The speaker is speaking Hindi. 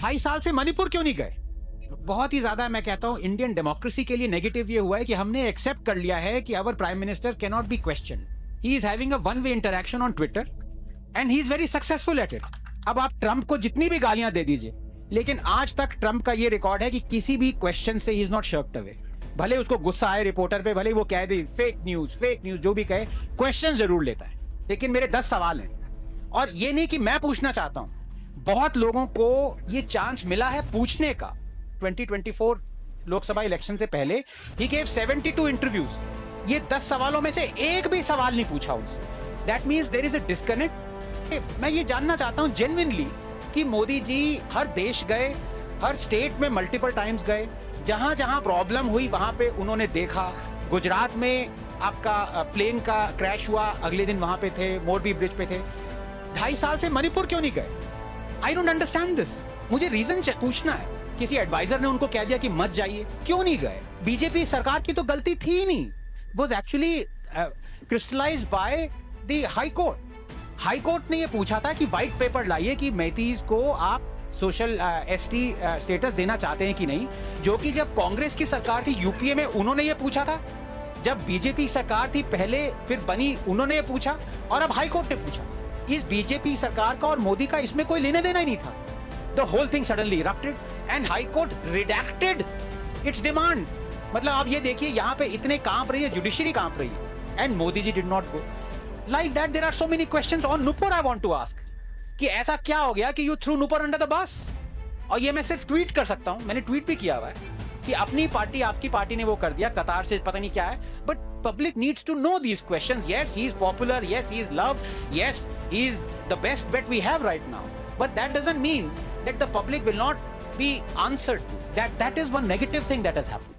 2.5 साल से मणिपुर क्यों नहीं गए? बहुत ही ज्यादा मैं कहता हूं इंडियन डेमोक्रेसी के लिए नेगेटिव ये हुआ है कि हमने एक्सेप्ट कर लिया है कि our prime minister can not be question. He is having a one way interaction on Twitter and he is very successful at it. अब आप ट्रंप को जितनी भी गालियां दे दीजिए, लेकिन आज तक ट्रंप का ये रिकॉर्ड है कि किसी भी क्वेश्चन से ही इज नॉट शर्क्ड अवे. भले उसको गुस्सा आए रिपोर्टर पे, भले वो कह दे फेक न्यूज जो भी कहे, क्वेश्चन जरूर लेता है. लेकिन मेरे 10 सवाल हैं और ये नहीं कि मैं पूछना चाहता हूं, बहुत लोगों को ये चांस मिला है पूछने का. 2024 लोकसभा इलेक्शन से पहले ही गेव 72 इंटरव्यूज. ये 10 सवालों में से एक भी सवाल नहीं पूछा उनसे. That means there is a disconnect. मैं ये जानना चाहता हूं जेन्युइनली कि मोदी जी हर देश गए, हर स्टेट में मल्टीपल टाइम्स गए, जहां जहां प्रॉब्लम हुई वहां पे उन्होंने देखा. गुजरात में आपका प्लेन का क्रैश हुआ, अगले दिन वहां पे थे, मोरबी ब्रिज पे थे. 2.5 साल से मणिपुर क्यों नहीं गए? I don't understand this. मुझे रीजन पूछना है. किसी एडवाइजर ने उनको कह दिया कि मत जाइए, क्यों नहीं गए? बीजेपी सरकार की तो गलती थी ही नहीं. Was actually crystallised by the high court. High court ने ये पूछा था कि व्हाइट पेपर लाइए कि मैतीज को आप सोशल एसटी स्टेटस देना चाहते हैं कि नहीं, जो कि जब कांग्रेस की सरकार थी यूपीए में उन्होंने ये पूछा था, जब बीजेपी सरकार थी पहले फिर बनी उन्होंने ये पूछा, और अब हाई कोर्ट ने पूछा. इस बीजेपी सरकार का और मोदी का इसमें कोई लेने देना ही नहीं था. The whole thing suddenly erupted and high court redacted its demand. मतलब आप ये देखिए, यहाँ पे इतने कांप रही है, जुडिशरी कांप रही है, and Modi ji did not go. Like that there are so many questions on Nupur. I want to ask कि ऐसा क्या हो गया कि you threw Nupur under the bus? और ये मैं सिर्फ ट्वीट कर सकता हूं, मैंने ट्वीट भी किया हुआ है कि अपनी पार्टी आपकी पार्टी ने वो कर दिया, कतार से पता नहीं क्या है. But public needs to know these questions. Yes he is popular, yes he is loved, yes he is the best bet we have right now, but that doesn't mean that the public will not be answered to. That is one negative thing that has happened.